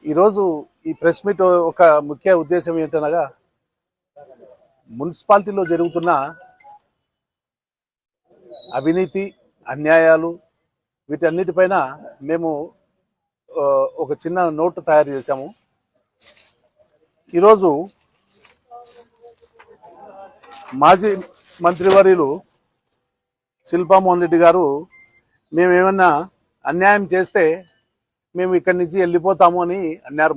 ఈరోజు ఈ press meet ఒక ముఖ్య ఉద్దేశం ఏంటనగా మున్సిపాలిటీలో జరుగుతున్న అవినీతి అన్యాయాలు వీటన్నిటిపైన మేము ఒక చిన్న నోట్ తయారు చేశాము. ఈరోజు మాజీ మంత్రివర్యులు శిల్పా మోహన్ రెడ్డి గారు మేమేమన్నా అన్యాయం చేస్తే మేము ఇక్కడి నుంచి వెళ్ళిపోతాము అని అన్నారు.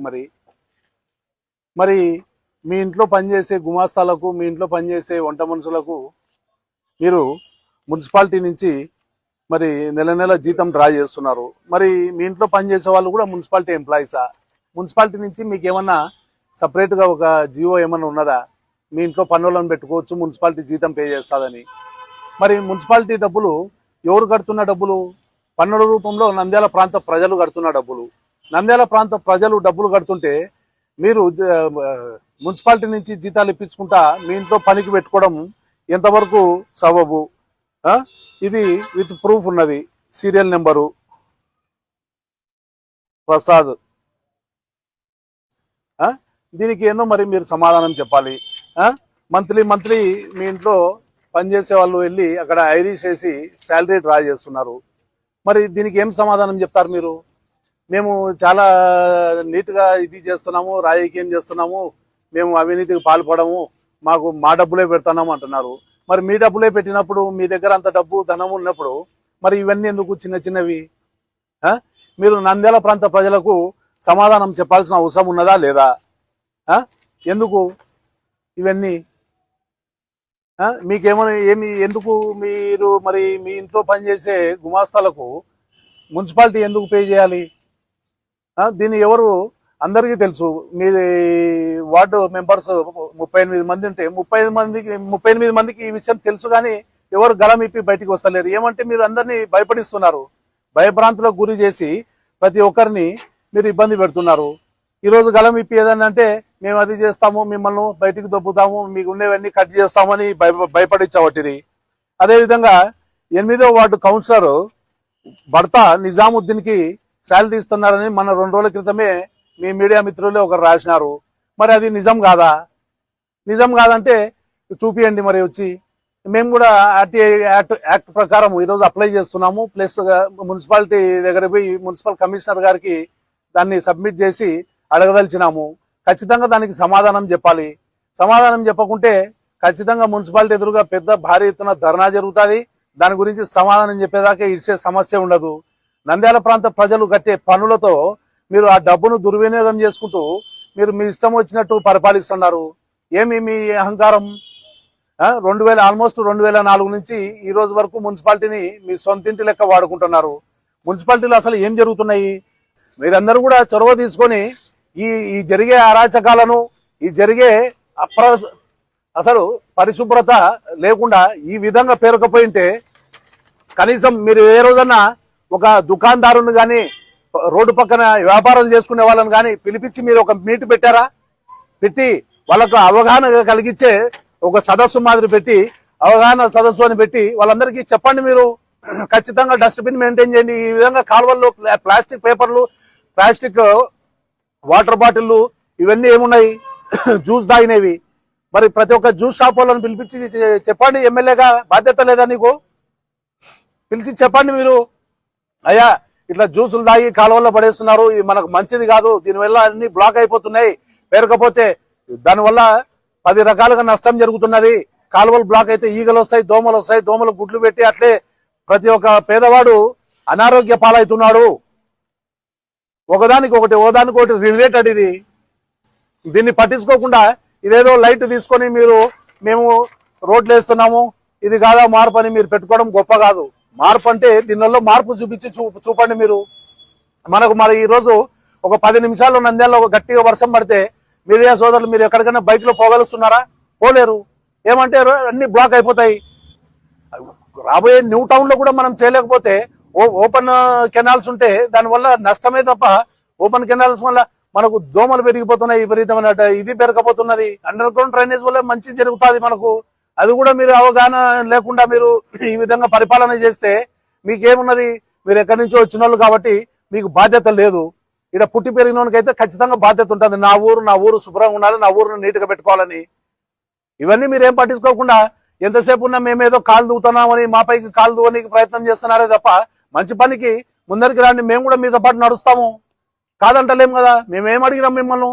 మరి మీ ఇంట్లో పనిచేసే గుమాస్తాలకు, మీ ఇంట్లో పనిచేసే వంట మనుషులకు మీరు మున్సిపాలిటీ నుంచి మరి నెల నెల జీతం డ్రా చేస్తున్నారు. మరి మీ ఇంట్లో పనిచేసే వాళ్ళు కూడా మున్సిపాలిటీ ఎంప్లాయీసా? మున్సిపాలిటీ నుంచి మీకు ఏమన్నా సపరేట్గా ఒక జియో ఏమన్నా ఉన్నదా? మీ ఇంట్లో పన్నులను పెట్టుకోవచ్చు, మున్సిపాలిటీ జీతం పే చేస్తుందని. మరి మున్సిపాలిటీ డబ్బులు ఎవరు కడుతున్న డబ్బులు? పన్నుల రూపంలో నంద్యాల ప్రాంత ప్రజలు కడుతున్న డబ్బులు. నంద్యాల ప్రాంత ప్రజలు డబ్బులు కడుతుంటే మీరు మున్సిపాలిటీ నుంచి జీతాలు ఇప్పించుకుంటా మీ ఇంట్లో పనికి పెట్టుకోవడం ఎంతవరకు సబబు? ఇది విత్ ప్రూఫ్ ఉన్నది, సీరియల్ నెంబరు ప్రసాద్. దీనికి ఏందో మరి మీరు సమాధానం చెప్పాలి. మంత్లీ మీ ఇంట్లో పనిచేసే వాళ్ళు వెళ్ళి అక్కడ ఐరీస్ వేసి శాలరీ డ్రా చేస్తున్నారు. మరి దీనికి ఏం సమాధానం చెప్తారు మీరు? మేము చాలా నీట్గా ఇది చేస్తున్నాము, రాజకీయం చేస్తున్నాము, మేము అవినీతికి పాల్పడము, మాకు మా డబ్బులే పెడుతున్నాము అంటున్నారు. మరి మీ డబ్బులే పెట్టినప్పుడు, మీ దగ్గర అంత డబ్బు ధనం ఉన్నప్పుడు మరి ఇవన్నీ ఎందుకు చిన్న చిన్నవి? మీరు నంద్యాల ప్రాంత ప్రజలకు సమాధానం చెప్పాల్సిన అవసరం ఉన్నదా లేదా? ఎందుకు ఇవన్నీ? మీకేమైనా ఎందుకు మీరు మరి మీ ఇంట్లో పనిచేసే గుమాస్తాలకు మున్సిపాలిటీ ఎందుకు పే చేయాలి? దీన్ని ఎవరు? అందరికీ తెలుసు. మీ వార్డు మెంబర్స్ 38 మంది ఉంటే 38 మందికి ఈ విషయం తెలుసు, కానీ ఎవరు గలం ఇప్పి బయటికి వస్తలేరు. ఏమంటే మీరు అందరినీ భయపడిస్తున్నారు, భయభ్రాంతులకు గురి చేసి ప్రతి ఒక్కరిని మీరు ఇబ్బంది పెడుతున్నారు. ఈరోజు గలం ఇప్పి ఏదన్నా అంటే మేము అది చేస్తాము, మిమ్మల్ని బయటికి దొబ్బుతాము, మీకు ఉండేవన్నీ కట్ చేస్తామని భయపడించబట్టిరి. అదేవిధంగా 8వ వార్డు కౌన్సిలర్ భర్త నిజాముద్దీన్కి శాలరీ ఇస్తున్నారని మన 2 రోజుల క్రితమే మీ మీడియా మిత్రులే ఒకరు రాసినారు. మరి అది నిజం కాదా? నిజం కాదంటే చూపియండి మరి వచ్చి. మేము కూడా యాక్ట్ ప్రకారం ఈరోజు అప్లై చేస్తున్నాము. ప్లస్ మున్సిపాలిటీ దగ్గర పోయి మున్సిపల్ కమిషనర్ గారికి దాన్ని సబ్మిట్ చేసి అడగదలిచినాము. ఖచ్చితంగా దానికి సమాధానం చెప్పాలి. సమాధానం చెప్పకుంటే ఖచ్చితంగా మున్సిపాలిటీ ఎదురుగా పెద్ద భారీ ఎత్తున ధర్నా జరుగుతుంది. దాని గురించి సమాధానం చెప్పేదాకా ఇచ్చే సమస్య ఉండదు. నంద్యాల ప్రాంత ప్రజలు కట్టే పన్నులతో మీరు ఆ డబ్బును దుర్వినియోగం చేసుకుంటూ మీరు మీ ఇష్టం వచ్చినట్టు పరిపాలిస్తున్నారు. ఏమి మీ అహంకారం? ఆల్మోస్ట్ 2004 నుంచి ఈ రోజు వరకు మున్సిపాలిటీని మీ సొంతింటి లెక్క వాడుకుంటున్నారు. మున్సిపాలిటీలో అసలు ఏం జరుగుతున్నాయి? మీరందరూ కూడా చొరవ తీసుకొని ఈ జరిగే అరాచకాలను, ఈ జరిగే అసలు పరిశుభ్రత లేకుండా ఈ విధంగా పేరుకపోయింటే కనీసం మీరు ఏ రోజన్నా ఒక దుకాణదారుని కానీ, రోడ్డు పక్కన వ్యాపారాలు చేసుకునే వాళ్ళని కానీ పిలిపించి మీరు ఒక మీట్ పెట్టారా? పెట్టి వాళ్ళకు అవగాహన కలిగించే ఒక సదస్సు మాదిరి పెట్టి, అవగాహన సదస్సు అని పెట్టి వాళ్ళందరికీ చెప్పండి. మీరు ఖచ్చితంగా డస్ట్బిన్ మెయింటైన్ చేయండి. ఈ విధంగా కాలువల్లో ప్లాస్టిక్ పేపర్లు, ప్లాస్టిక్ వాటర్ బాటిల్లు ఇవన్నీ ఏమున్నాయి? జ్యూస్ తాగినవి. మరి ప్రతి ఒక్క జ్యూస్ షాప్ వాళ్ళని పిలిపించి చెప్పండి. ఎమ్మెల్యేగా బాధ్యత లేదా నీకు? పిలిచి చెప్పండి మీరు, అయ్యా ఇట్లా జ్యూసులు తాగి కాలువల్లో పడేస్తున్నారు, ఇది మనకు మంచిది కాదు, దీనివల్ల అన్ని బ్లాక్ అయిపోతున్నాయి, పేరకపోతే దానివల్ల 10 రకాలుగా నష్టం జరుగుతున్నది. కాలువలు బ్లాక్ అయితే ఈగలు వస్తాయి, దోమలు వస్తాయి, దోమలు గుడ్లు పెట్టి అట్లే ప్రతి ఒక్క పేదవాడు అనారోగ్య పాలవుతున్నాడు. ఒకదానికొకటి రిలేటెడ్. దీన్ని పట్టించుకోకుండా ఇదేదో లైట్ తీసుకొని మీరు మేము రోడ్లు వేస్తున్నాము, ఇది కాదా మార్పు అని మీరు పెట్టుకోవడం గొప్ప కాదు. మార్పు అంటే దీనిలో మార్పు చూపించి చూపండి మీరు. మనకు మరి ఈరోజు ఒక 10 నిమిషాల్లో నంద్యాలలో ఒక గట్టిగా వర్షం పడితే మీడియా సోదరులు మీరు ఎక్కడికైనా బైక్లో పోగలుగుతున్నారా? పోలేరు. ఏమంటే అన్ని బ్లాక్ అయిపోతాయి. రాబోయే న్యూ టౌన్ లో కూడా మనం చేయలేకపోతే ఓపెన్ కెనాల్స్ ఉంటే దానివల్ల నష్టమే తప్ప, ఓపెన్ కెనాల్స్ వల్ల మనకు దోమలు పెరిగిపోతున్నాయి, విపరీతమైన ఇది పెరగబోతున్నది. అండర్ గ్రౌండ్ డ్రైనేజ్ వల్ల మంచి జరుగుతుంది మనకు. అది కూడా మీరు అవగాహన లేకుండా మీరు ఈ విధంగా పరిపాలన చేస్తే మీకేమున్నది? మీరు ఎక్కడి నుంచో వచ్చిన వాళ్ళు కాబట్టి మీకు బాధ్యత లేదు. ఇక్కడ పుట్టి పెరిగినోనికైతే ఖచ్చితంగా బాధ్యత ఉంటుంది. నా ఊరు శుభ్రంగా ఉండాలి, నా ఊరును నీట్గా పెట్టుకోవాలని. ఇవన్నీ మీరేం పట్టించుకోకుండా ఎంతసేపు ఉన్నా మేమేదో కాలు దూతున్నామని మా పైకి కాలు దూవడానికి ప్రయత్నం చేస్తున్నారే తప్ప మంచి పనికి ముందరికి రాండి, మేము కూడా మీతో పాటు నడుస్తాము, కాదంటలేం కదా. మేమేం అడిగినాం మిమ్మల్ని?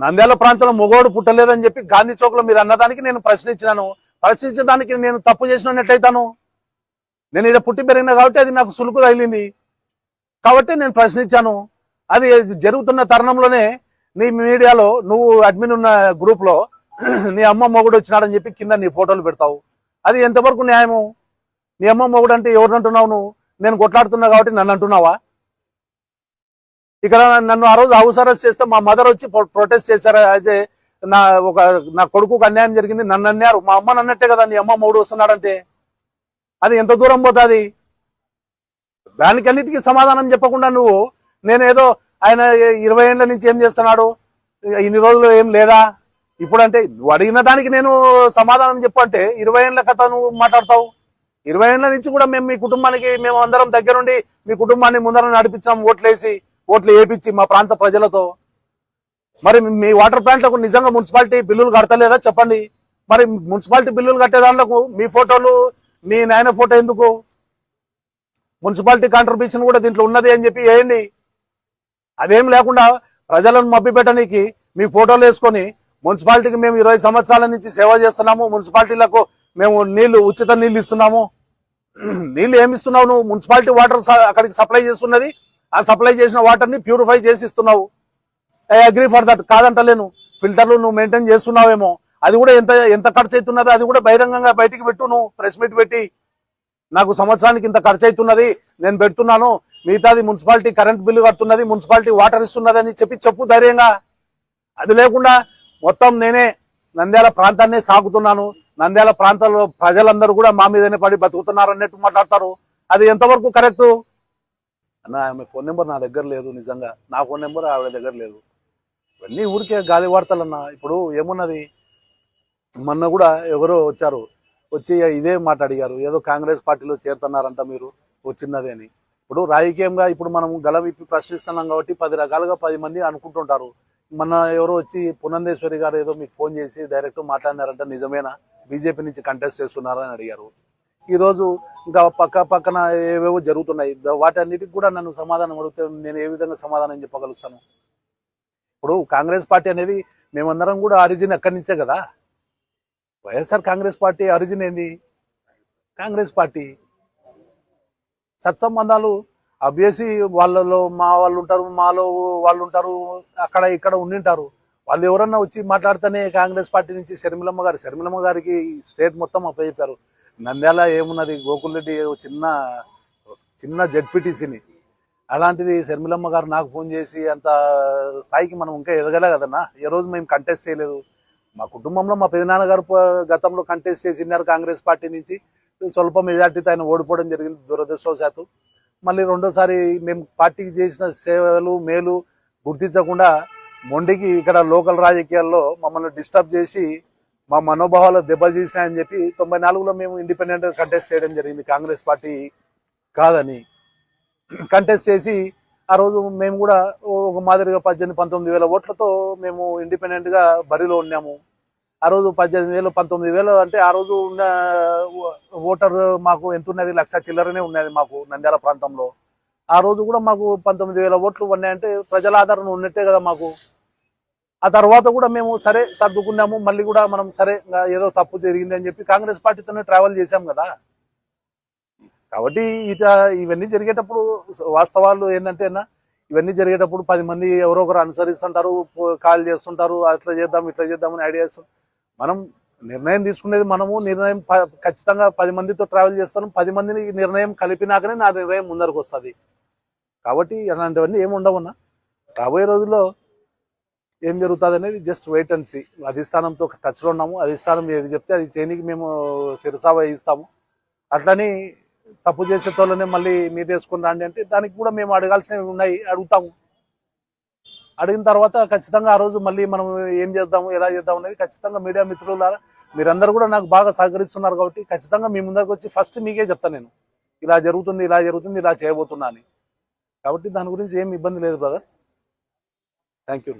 నంద్యాల ప్రాంతంలో మొగోడు పుట్టలేదని చెప్పి గాంధీ చౌక్ లో మీరు అన్నదానికి నేను ప్రశ్నించినాను. ప్రశ్నించడానికి నేను తప్పు చేసినట్టయితాను. నేను ఇక్కడ పుట్టి పెరిగినా కాబట్టి అది నాకు సులుకు తగిలింది కాబట్టి నేను ప్రశ్నించాను. అది జరుగుతున్న తరుణంలోనే నీ మీడియాలో నువ్వు అడ్మిన్ ఉన్న గ్రూప్ లో నీ అమ్మ మొగుడు వచ్చినాడని చెప్పి కింద నీ ఫోటోలు పెడతావు. అది ఎంతవరకు న్యాయము? నీ అమ్మ మొగుడు అంటే ఎవరిని అంటున్నావు నువ్వు? నేను కొట్లాడుతున్నా కాబట్టి నన్ను అంటున్నావా? ఇక్కడ నన్ను ఆ రోజు హౌస్ అరెస్ట్ చేస్తే మా మదర్ వచ్చి ప్రొటెస్ట్ చేశారు. అయితే నా కొడుకుకు అన్యాయం జరిగింది, నన్ను అన్నారు. మా అమ్మని అన్నట్టే కదా నీ అమ్మ మొగుడు వస్తున్నాడంటే. అది ఎంత దూరం పోతుంది? దానికన్నిటికీ సమాధానం చెప్పకుండా నువ్వు నేనేదో ఆయన 20 ఏళ్ల నుంచి ఏం చేస్తున్నాడు, ఇన్ని రోజులు ఏం లేదా, ఇప్పుడంటే నువ్వు అడిగిన దానికి నేను సమాధానం చెప్పు అంటే 20 ఏళ్ల కథ నువ్వు మాట్లాడతావు. 20 ఏళ్ల నుంచి కూడా మేము మీ కుటుంబానికి మేము అందరం దగ్గరుండి మీ కుటుంబాన్ని ముందర నడిపించాం, ఓట్లు వేయించి మా ప్రాంత ప్రజలతో. మరి మీ వాటర్ ప్లాంట్లకు నిజంగా మున్సిపాలిటీ బిల్లులు కడతలేదా చెప్పండి? మరి మున్సిపాలిటీ బిల్లులు కట్టే దాంట్లో మీ ఫోటోలు మీ నాయన ఫోటో ఎందుకు? మున్సిపాలిటీ కాంట్రిబ్యూషన్ కూడా దీంట్లో ఉన్నది అని చెప్పి వేయండి. అదేం లేకుండా ప్రజలను మభ్యపెట్టడానికి మీ ఫోటోలు వేసుకొని మున్సిపాలిటీకి మేము 20 సంవత్సరాల నుంచి సేవ చేస్తున్నాము, మున్సిపాలిటీలకు మేము ఉచిత నీళ్లు ఇస్తున్నాము. నీళ్లు ఏమి ఇస్తున్నావు నువ్వు? మున్సిపాలిటీ వాటర్ అక్కడికి సప్లై చేస్తున్నది, ఆ సప్లై చేసిన వాటర్ ని ప్యూరిఫై చేసి ఇస్తున్నావు. ఐ అగ్రీ ఫర్ దట్, కాదంటలేను. ఫిల్టర్లు నువ్వు మెయింటైన్ చేస్తున్నావేమో, అది కూడా ఎంత ఖర్చు అవుతున్నదో అది కూడా బహిరంగంగా బయటికి పెట్టు. నువ్వు ప్రెస్ మీట్ పెట్టి నాకు సంవత్సరానికి ఇంత ఖర్చు అవుతున్నది నేను పెడుతున్నాను, మిగతాది మున్సిపాలిటీ కరెంట్ బిల్లు కడుతున్నది, మున్సిపాలిటీ వాటర్ ఇస్తున్నది అని చెప్పు ధైర్యంగా. అది లేకుండా మొత్తం నేనే నంద్యాల ప్రాంతాన్ని సాగుతున్నాను, నంద్యాల ప్రాంతంలో ప్రజలందరూ కూడా మా మీదనే పడి బతుకుతున్నారు అన్నట్టు మాట్లాడతారు. అది ఎంతవరకు కరెక్టు? అన్న ఆమె ఫోన్ నెంబర్ నా దగ్గర లేదు, నిజంగా నా ఫోన్ నెంబర్ ఆవిడ దగ్గర లేదు. ఇవన్నీ ఊరికే గాలి వార్తలన్నా. ఇప్పుడు ఏమున్నది, మొన్న కూడా ఎవరో వచ్చి ఇదే మాట అడిగారు, ఏదో కాంగ్రెస్ పార్టీలో చేరుతున్నారంట మీరు వచ్చినదే అని. ఇప్పుడు రాజకీయంగా ఇప్పుడు మనం గలం విప్పి ప్రశ్నిస్తున్నాం కాబట్టి 10 రకాలుగా 10 మంది అనుకుంటుంటారు. మొన్న ఎవరో వచ్చి పునందేశ్వరి గారు ఏదో మీకు ఫోన్ చేసి డైరెక్ట్ మాట్లాడినారంట, నిజమేనా? బీజేపీ నుంచి కంటెస్ట్ చేస్తున్నారని అడిగారు. ఈరోజు ఇంకా పక్కన ఏవేవో జరుగుతున్నాయి. వాటన్నిటికి కూడా నన్ను సమాధానం అడిగితే నేను ఏ విధంగా సమాధానం చెప్పగలుగుతాను? ఇప్పుడు కాంగ్రెస్ పార్టీ అనేది మేమందరం కూడా ఆరిజిన్ ఎక్కడి నుంచే కదా. వైఎస్ఆర్ కాంగ్రెస్ పార్టీ ఆరిజిన్ ఏంది? కాంగ్రెస్ పార్టీ. సత్సంబంధాలు అబ్వియస్లీ వాళ్ళలో మా వాళ్ళు ఉంటారు, మాలో వాళ్ళు ఉంటారు, అక్కడ ఇక్కడ ఉండింటారు. వాళ్ళు ఎవరన్నా వచ్చి మాట్లాడితేనే కాంగ్రెస్ పార్టీ నుంచి శర్మిలమ్మ గారికి స్టేట్ మొత్తం అప్పచెప్పారు. నంద్యాల ఏమున్నది, గోకుల్ రెడ్డి చిన్న జెడ్పీటీసీని. అలాంటిది శర్మిలమ్మ గారు నాకు ఫోన్ చేసి అంత స్థాయికి మనం ఇంకా ఎదగలే కదన్నా. ఏ రోజు మేము కంటెస్ట్ చేయలేదు. మా కుటుంబంలో మా పెదనాన్నగారు గతంలో కంటెస్ట్ చేసినారు కాంగ్రెస్ పార్టీ నుంచి, స్వల్ప మెజార్టీతో ఆయన ఓడిపోవడం జరిగింది దురదృష్టవశాత్తు. మళ్ళీ రెండోసారి మేము పార్టీకి చేసిన సేవలు మేలు గుర్తించకుండా మొండికి ఇక్కడ లోకల్ రాజకీయాల్లో మమ్మల్ని డిస్టర్బ్ చేసి మా మనోభావాలు దెబ్బతీసినాయని చెప్పి 94లో మేము ఇండిపెండెంట్గా కంటెస్ట్ చేయడం జరిగింది, కాంగ్రెస్ పార్టీ కాదని కంటెస్ట్ చేసి. ఆ రోజు మేము కూడా ఒక మాదిరిగా 18-19 వేల ఓట్లతో మేము ఇండిపెండెంట్గా బరిలో ఉన్నాము. ఆ రోజు 18,000-19,000 అంటే ఆ రోజు ఉన్న ఓటర్ మాకు ఎంత ఉన్నది, 1,00,000 చిల్లరనే ఉన్నది మాకు నంద్యాల ప్రాంతంలో. ఆ రోజు కూడా మాకు 19,000 ఓట్లు ఉన్నాయంటే ప్రజల ఆదరణ ఉన్నట్టే కదా మాకు. ఆ తర్వాత కూడా మేము సరే సర్దుకున్నాము. మళ్ళీ కూడా మనం సరే ఏదో తప్పు జరిగింది అని చెప్పి కాంగ్రెస్ పార్టీతోనే ట్రావెల్ చేశాం కదా. కాబట్టి ఇవన్నీ జరిగేటప్పుడు వాస్తవాలు ఏంటంటే అన్న, ఇవన్నీ జరిగేటప్పుడు 10 మంది ఎవరో ఒకరు అనుసరిస్తుంటారు, కాల్ చేస్తుంటారు, అట్లా చేద్దాం ఇట్లా చేద్దామని ఐడియా చేస్తాం. మనం నిర్ణయం తీసుకునేది నిర్ణయం ఖచ్చితంగా 10 మందితో ట్రావెల్ చేస్తాం. 10 మందిని నిర్ణయం కలిపినాకనే నా నిర్ణయం ముందరకు వస్తుంది. కాబట్టి అలాంటివన్నీ ఏమి ఉండవన్నా. రాబోయే రోజుల్లో ఏం జరుగుతుంది అనేది జస్ట్ వెయిట్ అండ్ సీ. అధిష్టానంతో టచ్లో ఉన్నాము. అధిష్టానం ఏది చెప్తే అది చేయనికి మేము శిరసా వహిస్తాము. అట్లని తప్పు చేసేటోళ్ళనే మళ్ళీ మీదేసుకుని రండి అంటే దానికి కూడా మేము అడగాల్సినవి ఉన్నాయి, అడుగుతాము. అడిగిన తర్వాత ఖచ్చితంగా ఆ రోజు మళ్ళీ మనం ఏం చేద్దాము ఎలా చేద్దాం అనేది ఖచ్చితంగా మీడియా మిత్రులారా మీరందరూ కూడా నాకు బాగా సహకరిస్తున్నారు కాబట్టి ఖచ్చితంగా మీ ముందరకు వచ్చి ఫస్ట్ మీకే చెప్తాను, నేను ఇలా జరుగుతుంది ఇలా చేయబోతున్నా అని. కాబట్టి దాని గురించి ఏం ఇబ్బంది లేదు బ్రదర్. Thank you.